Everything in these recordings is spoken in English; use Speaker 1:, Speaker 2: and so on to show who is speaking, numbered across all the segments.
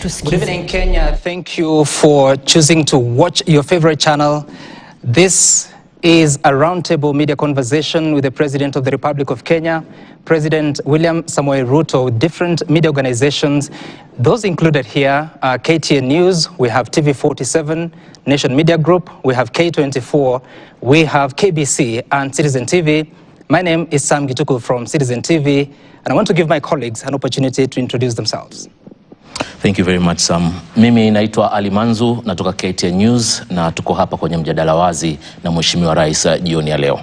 Speaker 1: Good evening, Kenya. Thank you for choosing to watch your favorite channel. This is a roundtable media conversation with the President of the Republic of Kenya, President William Samoei Ruto, with different media organizations. Those included here are KTN News, we have TV47, Nation Media Group, we have K24, we have KBC and Citizen TV. My name is Sam Gituku from Citizen TV, and I want to give my colleagues an opportunity to introduce themselves.
Speaker 2: Thank you very much, Sam. Mimi naitwa Ali Manzu, natoka KTN News, na tuko hapa kwenye mjadala wazi na Mheshimiwa Rais jioni ya leo.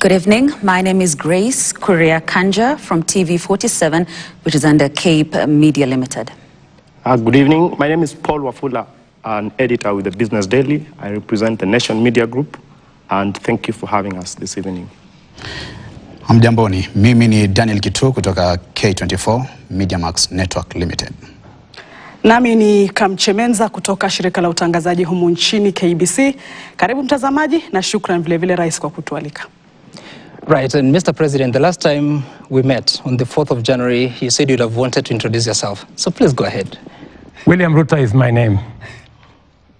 Speaker 3: Good evening. My name is Grace Kuria Kanja from TV47, which is under Cape Media Limited.
Speaker 4: Good evening. My name is Paul Wafula, an editor with the Business Daily. I represent the Nation Media Group, and thank you for having us this evening.
Speaker 5: Hamjamboni, mimi ni Daniel Kitu kutoka K24 Media Max Network Limited.
Speaker 6: Nami ni Kamchemenza kutoka shirika la utangazaji humu nchini KBC. Karibu mtazamaji na shukran vile vile rais kwa kutualika.
Speaker 1: Right, and Mr. President, the last time we met on the 4th of January, you said you'd have wanted to introduce yourself. So please go ahead.
Speaker 7: William Ruto is my name,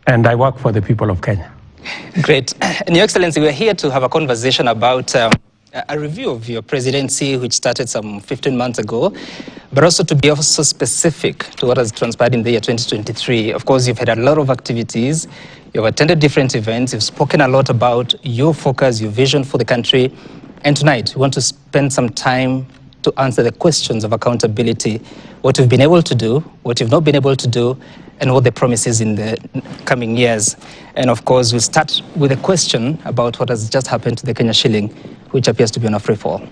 Speaker 7: and I work for the people of Kenya.
Speaker 1: Great. And Your Excellency, we're here to have a conversation about a review of your presidency, which started some 15 months ago, but also to be also specific to what has transpired in the year 2023. Of course, you've had a lot of activities, you've attended different events, you've spoken a lot about your focus, your vision for the country, and tonight we want to spend some time to answer the questions of accountability, what you've been able to do, what you've not been able to do, and what the promises in the coming years. And of course, we'll start with a question about what has just happened to the Kenya shilling, which appears to be on a free fall.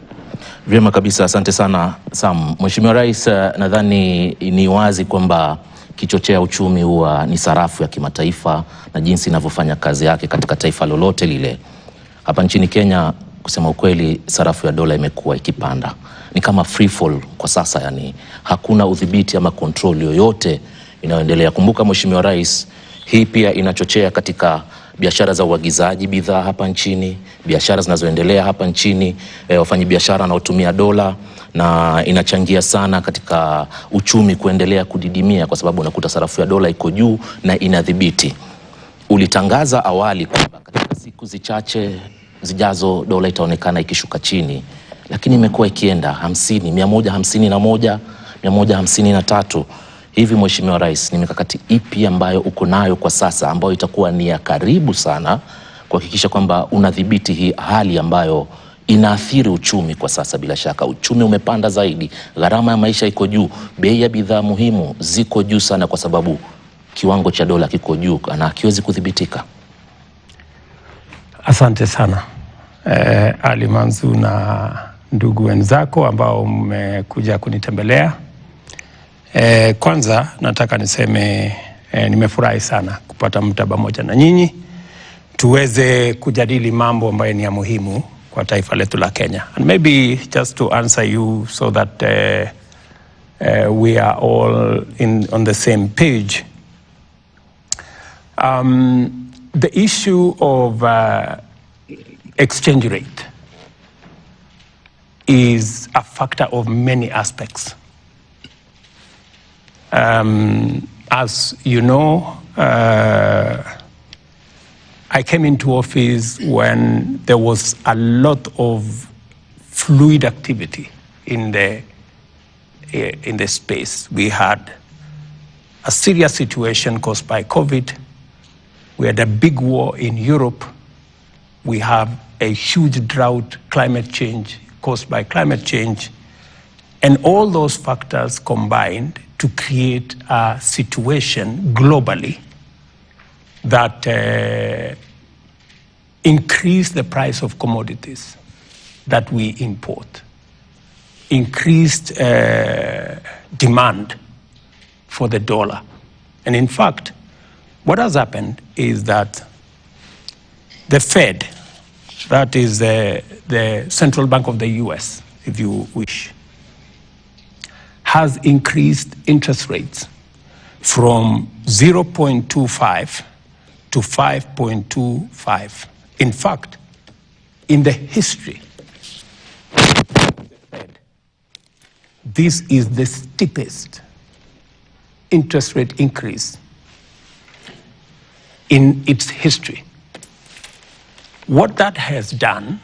Speaker 2: Vyema kabisa, asante sana Sam. Mheshimiwa Rais, nadhani ni wazi kwamba kichochea uchumi huwa ni sarafu ya kimataifa na jinsi inavyofanya kazi yake katika taifa lolote lile. Hapa nchini Kenya, kusema ukweli, sarafu ya dola imekuwa ikipanda. Ni kama free fall kwa sasa, yani hakuna udhibiti ama control yoyote inayoendelea. Kumbuka Mheshimiwa Rais, hii pia inachochea katika biashara za uagizaji bidhaa hapa nchini, biashara zinazoendelea hapa nchini, wafanyabiashara wanaotumia dola, na inachangia sana katika uchumi kuendelea kudidimia kwa sababu unakuta sarafu ya dola iko juu na inadhibiti. Ulitangaza awali kwamba katika siku zichache zijazo dola itaonekana ikishuka chini, lakini imekuwa ikienda 50, 151, 153. Hivi Mheshimiwa Rais, ni mikakati ipi ambayo uko nayo kwa sasa ambayo itakuwa ni ya karibu sana kuhakikisha kwamba unadhibiti hii hali ambayo inaathiri uchumi kwa sasa? Bila shaka uchumi umepanda zaidi, gharama ya maisha iko juu, bei ya bidhaa muhimu ziko juu sana kwa sababu kiwango cha dola kiko juu na hakiwezi kudhibitika.
Speaker 7: Asante sana Ali Manzu na ndugu wenzako ambao mmekuja kunitembelea. Kwanza nataka niseme nimefurahi sana kupata muda pamoja na nyinyi tuweze kujadili mambo ambayo ni ya muhimu kwa taifa letu la Kenya. And maybe just to answer you so that we are all on the same page. The issue of exchange rate is a factor of many aspects. As you know, I came into office when there was a lot of fluid activity in the space. We had a serious situation caused by COVID. We had a big war in Europe. We have a huge drought, climate change caused by climate change. And all those factors combined to create a situation globally that increased the price of commodities that we import, increased demand for the dollar. And in fact, what has happened is that the Fed, that is the central bank of the US, if you wish, has increased interest rates from 0.25 to 5.25. In fact, in the history of the Fed, this is the steepest interest rate increase in its history. What that has done,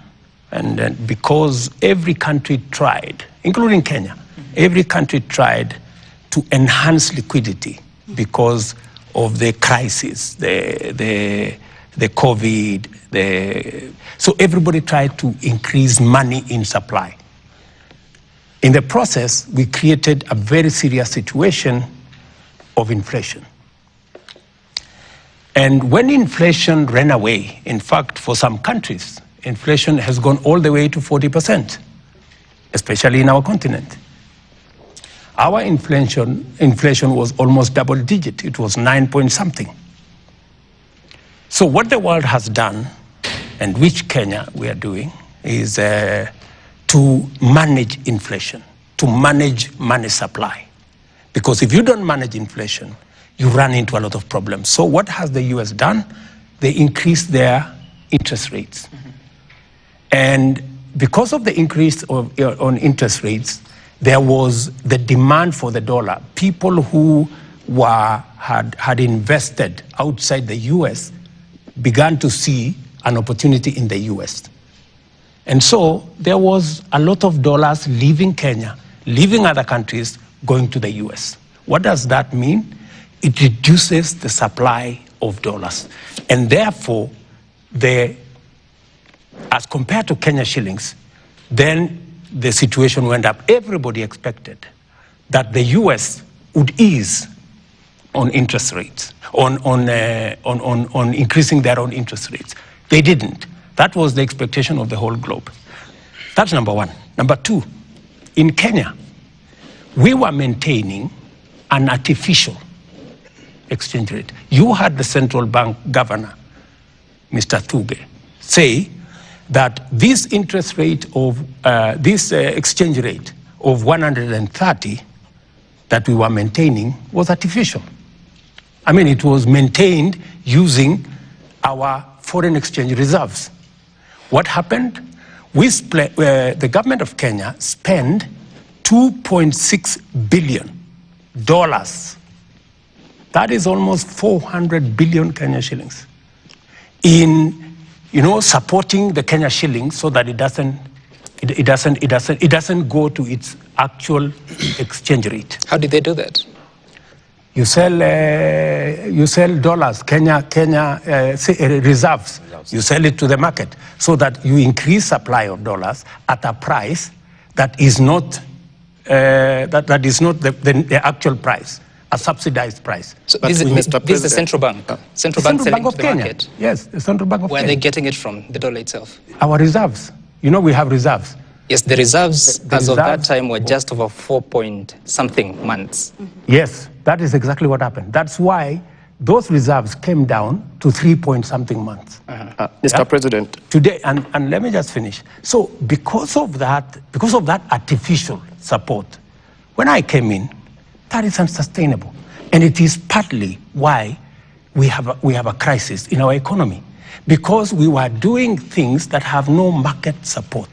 Speaker 7: and because every country tried, including Kenya, every country tried to enhance liquidity because of the crisis, the COVID, so everybody tried to increase money in supply. In the process, we created a very serious situation of inflation. And when inflation ran away, in fact, for some countries, inflation has gone all the way to 40%, especially in our continent. Our inflation was almost double digit. It was 9 point something. So what the world has done, and which Kenya we are doing, is to manage inflation, to manage money supply. Because if you don't manage inflation, you run into a lot of problems. So what has the US done? They increased their interest rates. And because of the increase on interest rates, there was the demand for the dollar. People who had invested outside the US began to see an opportunity in the US. And so there was a lot of dollars leaving Kenya, leaving other countries, going to the US. What does that mean? It reduces the supply of dollars. And therefore, as compared to Kenya shillings, then the situation went up. Everybody expected that the US would ease on interest rates, on increasing their own interest rates. They didn't. That was the expectation of the whole globe. That's number one. Number two, in Kenya, we were maintaining an artificial exchange rate. You had the central bank governor, Mr. Thuge, say that this interest rate of, this exchange rate of 130 that we were maintaining was artificial. I mean, it was maintained using our foreign exchange reserves. What happened? The government of Kenya spent $2.6 billion. That is almost 400 billion Kenya shillings in, supporting the Kenya shilling so that it doesn't go to its actual exchange rate.
Speaker 1: How did they do that?
Speaker 7: You sell dollars, Kenya reserves. You sell it to the market so that you increase supply of dollars at a price that is not the actual price, a subsidized price.
Speaker 1: So this is the central bank. Central bank selling to the
Speaker 7: Kenya.
Speaker 1: market.
Speaker 7: Yes, the central bank of
Speaker 1: Where are
Speaker 7: Kenya.
Speaker 1: they getting it from? The dollar itself.
Speaker 7: Our reserves. We have reserves.
Speaker 1: Yes, the reserves
Speaker 7: The
Speaker 1: as of that
Speaker 7: reserves
Speaker 1: time were just over 4 point something months.
Speaker 7: Yes, that is exactly what happened. That's why those reserves came down to 3 point something months.
Speaker 4: Mr. President.
Speaker 7: Today, and let me just finish. So because of that artificial support, when I came in, that is unsustainable. And it is partly why we have a crisis in our economy, because we were doing things that have no market support.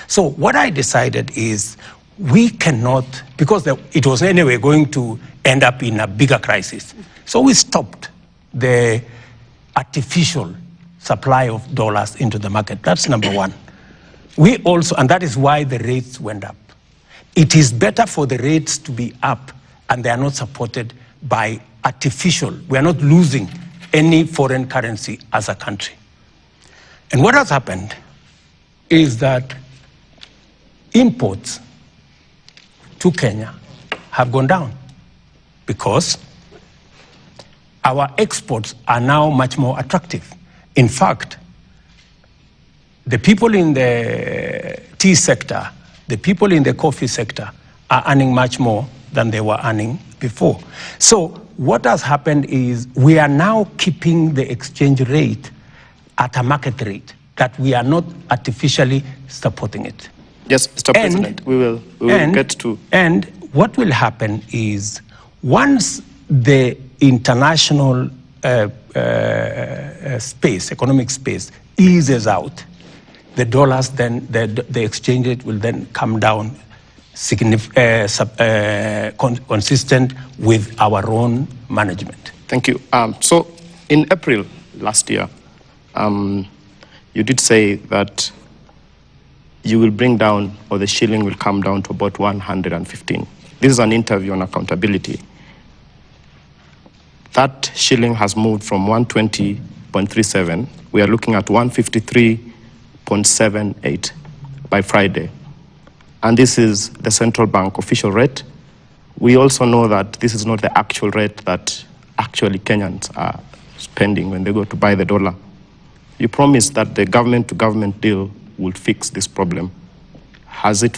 Speaker 7: So what I decided is we cannot, because it was anyway going to end up in a bigger crisis. So we stopped the artificial supply of dollars into the market. That's number one. We also, and that is why the rates went up. It is better for the rates to be up and they are not supported by artificial. We are not losing any foreign currency as a country. And what has happened is that imports to Kenya have gone down because our exports are now much more attractive. In fact, the people in the tea sector, the people in the coffee sector are earning much more than they were earning before. So what has happened is we are now keeping the exchange rate at a market rate, that we are not artificially supporting it.
Speaker 4: Yes, Mr. President, we will get to.
Speaker 7: And what will happen is once the international economic space eases out, the dollars then, the exchange rate will then come down consistent with our own management.
Speaker 4: Thank you. So in April last year, you did say that you will bring down, or the shilling will come down to about 115. This is an interview on accountability. That shilling has moved from 120.37. We are looking at 153.78 by Friday. And this is the central bank official rate. We also know that this is not the actual rate that actually Kenyans are spending when they go to buy the dollar. You promised that the government-to-government deal will fix this problem. Has it failed?